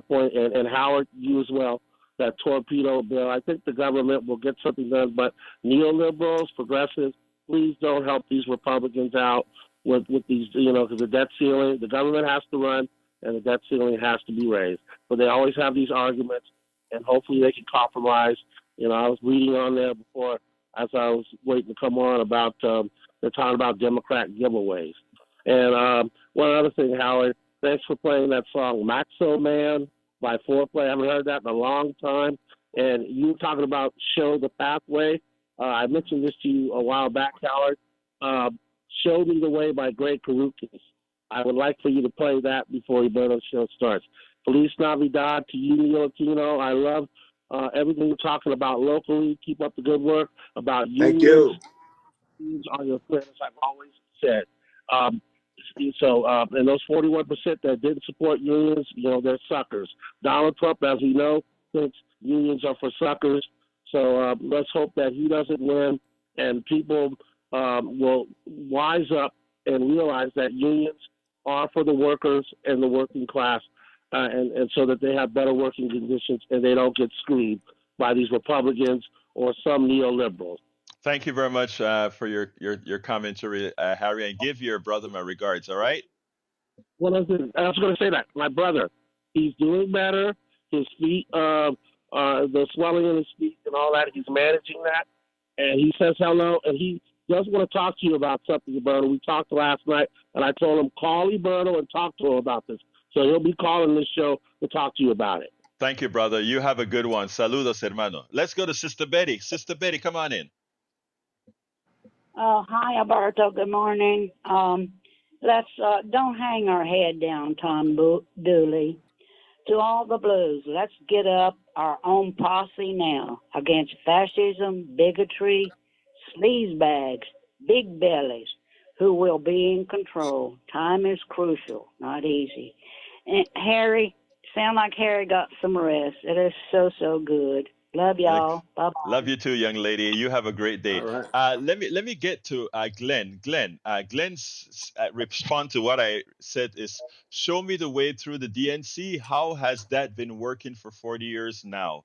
point, and Howard, you as well, that torpedo bill. I think the government will get something done, but neoliberals, progressives, please don't help these Republicans out with these, because the debt ceiling, the government has to run, and the debt ceiling has to be raised. But they always have these arguments, and hopefully they can compromise. I was reading on there before as I was waiting to come on about they're talking about Democrat giveaways. And one other thing, Howard, thanks for playing that song Maxo Man by Foreplay. I haven't heard that in a long time. And you were talking about Show the Pathway. I mentioned this to you a while back, Howard. Show Me the Way by Greg Carruthers. I would like for you to play that before Roberto's show starts. Feliz Navidad to you, Neil Aquino. I love everything you're talking about locally. Keep up the good work about Thank unions. you. Unions are your friends, I've always said. And those 41% that didn't support unions, they're suckers. Donald Trump, as we know, thinks unions are for suckers. So let's hope that he doesn't win and people will wise up and realize that unions are for the workers and the working class, and so that they have better working conditions and they don't get screwed by these Republicans or some neoliberals. Thank you very much for your commentary, Harry, and give your brother my regards. All right. Well, I was going to say that my brother, he's doing better. His feet, the swelling in his feet and all that, he's managing that, and he says hello, and he does want to talk to you about something, Roberto. We talked last night, and I told him, call Roberto and talk to him about this. So he'll be calling this show to talk to you about it. Thank you, brother. You have a good one. Saludos, hermano. Let's go to Sister Betty. Sister Betty, come on in. Hi, Alberto. Good morning. Let's don't hang our head down, Tom Dooley. To all the blues, let's get up our own posse now against fascism, bigotry, sleazebags, big bellies, who will be in control. Time is crucial, not easy. And Harry, sound like Harry got some rest. It is so good. Love y'all. Bye bye. Love you too, young lady. You have a great day. All right. Let me get to Glenn. Glenn's respond to what I said is show me the way through the DNC. How has that been working for 40 years now?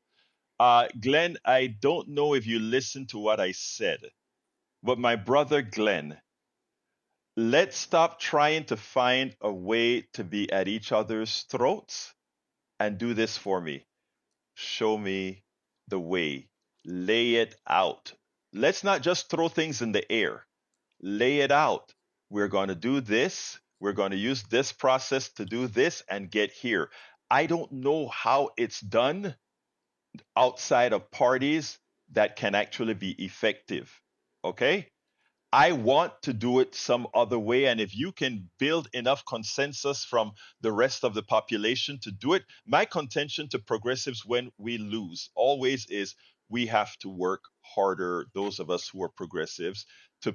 Glenn, I don't know if you listened to what I said, but my brother Glenn, let's stop trying to find a way to be at each other's throats and do this for me. Show me the way. Lay it out. Let's not just throw things in the air. Lay it out. We're going to do this. We're going to use this process to do this and get here. I don't know how it's done outside of parties that can actually be effective. Okay? I want to do it some other way. And if you can build enough consensus from the rest of the population to do it, my contention to progressives when we lose always is we have to work harder, those of us who are progressives, to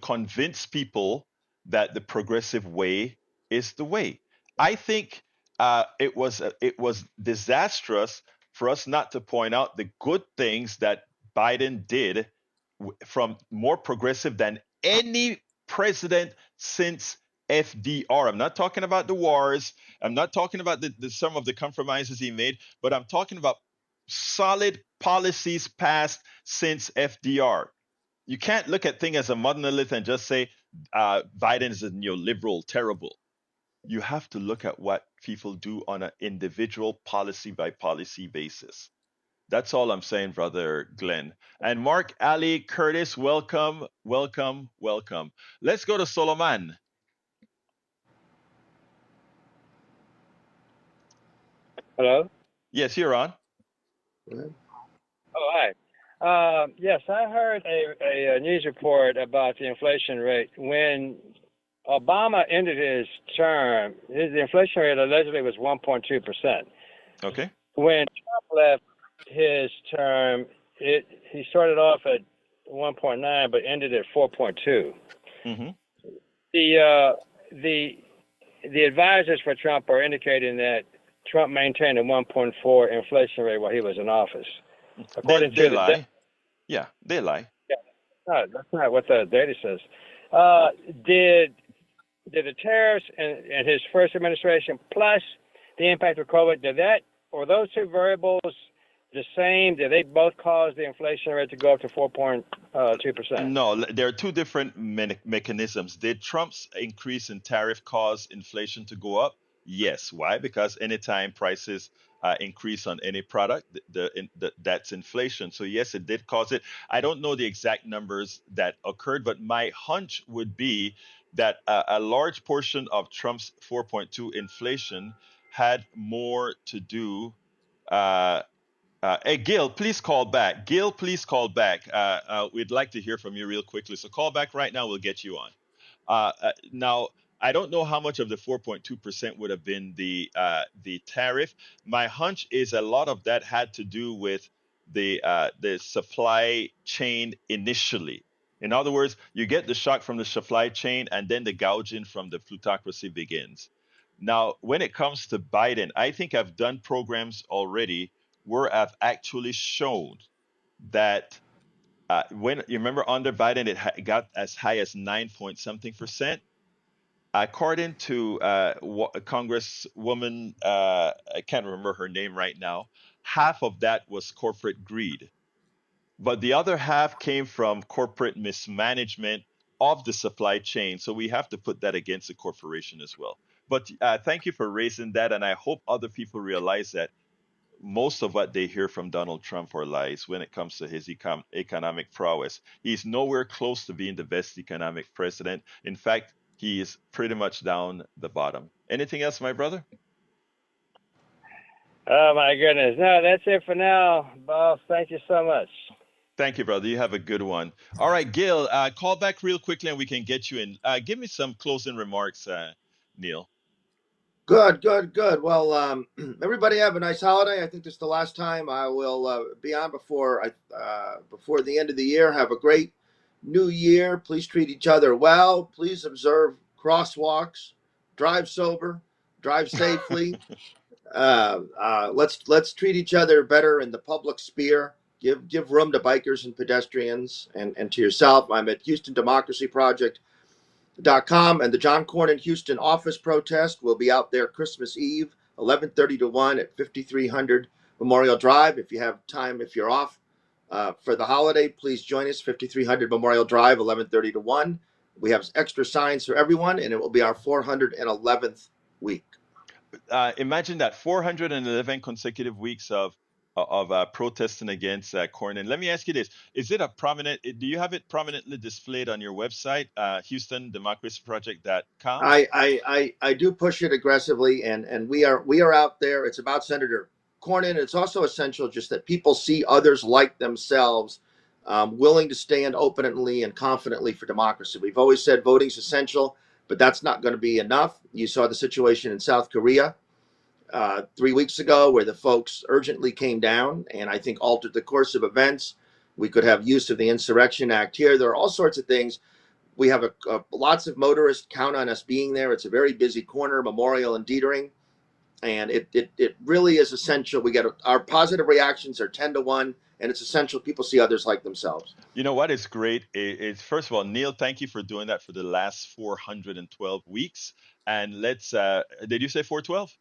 convince people that the progressive way is the way. I think it was disastrous for us not to point out the good things that Biden did from more progressive than any president since FDR. I'm not talking about the wars. I'm not talking about some of the compromises he made, but I'm talking about solid policies passed since FDR. You can't look at things as a monolith and just say Biden is a neoliberal, terrible. You have to look at what people do on an individual policy by policy basis. That's all I'm saying, brother Glenn. And Mark, Ali, Curtis, welcome, welcome, welcome. Let's go to Solomon. Hello? Yes, you're on. Oh, hi. Yes, I heard a news report about the inflation rate. When Obama ended his term, the inflation rate allegedly was 1.2%. Okay. When Trump left his term, he started off at 1.9 but ended at 4.2. Mm-hmm. The advisors for Trump are indicating that Trump maintained a 1.4 inflation rate while he was in office. According They to lie. Yeah, they lie. Yeah, that's not what the data says. Did the tariffs and his first administration plus the impact of COVID, were those two variables the same? Did they both cause the inflation rate to go up to 4.2%? No, there are two different mechanisms. Did Trump's increase in tariff cause inflation to go up? Yes. Why? Because anytime prices increase on any product, that's inflation. So yes, it did cause it. I don't know the exact numbers that occurred, but my hunch would be that a large portion of Trump's 4.2 inflation had more to do. Hey, Gil, please call back. Gil, please call back. We'd like to hear from you real quickly. So call back right now. We'll get you on. Now, I don't know how much of the 4.2% would have been the tariff. My hunch is a lot of that had to do with the supply chain initially. In other words, you get the shock from the supply chain, and then the gouging from the plutocracy begins. Now, when it comes to Biden, I think I've done programs already where I've actually shown that when you remember under Biden, it got as high as 9 point something percent. According to Congresswoman, I can't remember her name right now, half of that was corporate greed. But the other half came from corporate mismanagement of the supply chain. So we have to put that against the corporation as well. But thank you for raising that. And I hope other people realize that most of what they hear from Donald Trump are lies when it comes to his economic prowess. He's nowhere close to being the best economic president. In fact, he is pretty much down the bottom. Anything else, my brother? Oh, my goodness. No, that's it for now, boss. Thank you so much. Thank you, brother. You have a good one. All right, Gil, call back real quickly and we can get you in. Give me some closing remarks, Neil. Good. Well, everybody have a nice holiday. I think this is the last time I will be on before the end of the year. Have a great new year. Please treat each other well. Please observe crosswalks. Drive sober. Drive safely. Let's treat each other better in the public sphere. Give room to bikers and pedestrians and to yourself. I'm at HoustonDemocracyProject.com, and the John Cornyn Houston office protest will be out there Christmas Eve, 11:30 to 1 at 5300 Memorial Drive. If you have time, if you're off for the holiday, please join us, 5300 Memorial Drive, 11:30 to 1. We have extra signs for everyone, and it will be our 411th week. Imagine that 411 consecutive weeks of protesting against Cornyn. Let me ask you this: is it a prominent? Do you have it prominently displayed on your website, HoustonDemocracyProject.com? I do push it aggressively, and we are out there. It's about Senator Cornyn. It's also essential just that people see others like themselves willing to stand openly and confidently for democracy. We've always said voting is essential, but that's not going to be enough. You saw the situation in South Korea 3 weeks ago, where the folks urgently came down and I think altered the course of events. We could have use of the Insurrection Act here. There are all sorts of things. We have lots of motorists count on us being there. It's a very busy corner, Memorial and Dietering, and it really is essential. We get our positive reactions are 10 to 1, and it's essential people see others like themselves. You know what is great is first of all, Neil, thank you for doing that for the last 412 weeks. And let's did you say 412?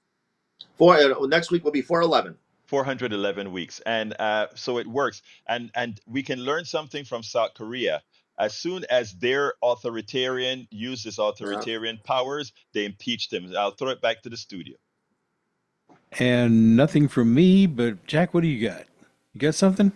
Next week will be 411. 411 weeks, and so it works, and we can learn something from South Korea. As soon as their authoritarian uses authoritarian powers, they impeached him. I'll throw it back to the studio. And nothing from me, but Jack, what do you got? You got something?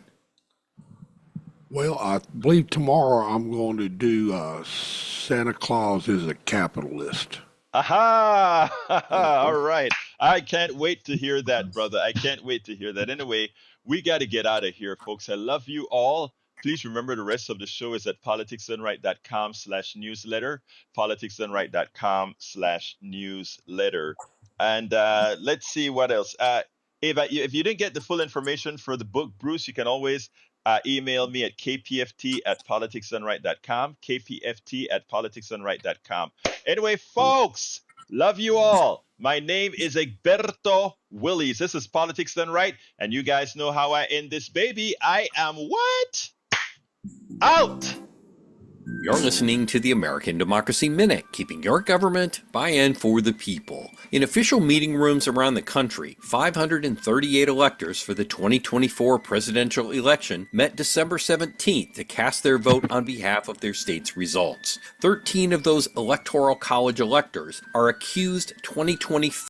Well, I believe tomorrow I'm going to do Santa Claus is a capitalist. Aha! All right. I can't wait to hear that, brother. I can't wait to hear that. Anyway, we got to get out of here, folks. I love you all. Please remember the rest of the show is at politicsdoneright.com/newsletter, politicsdoneright.com/newsletter. And let's see what else. If you didn't get the full information for the book, Bruce, you can always email me at kpft@politicsdoneright.com, kpft@politicsdoneright.com. Anyway, folks, love you all. My name is Egberto Willies. This is Politics Done Right, and you guys know how I end this baby. I am what? Out! You're listening to the American Democracy Minute, keeping your government by and for the people. In official meeting rooms around the country, 538 electors for the 2024 presidential election met December 17th to cast their vote on behalf of their state's results. 13 of those Electoral College electors are accused 2024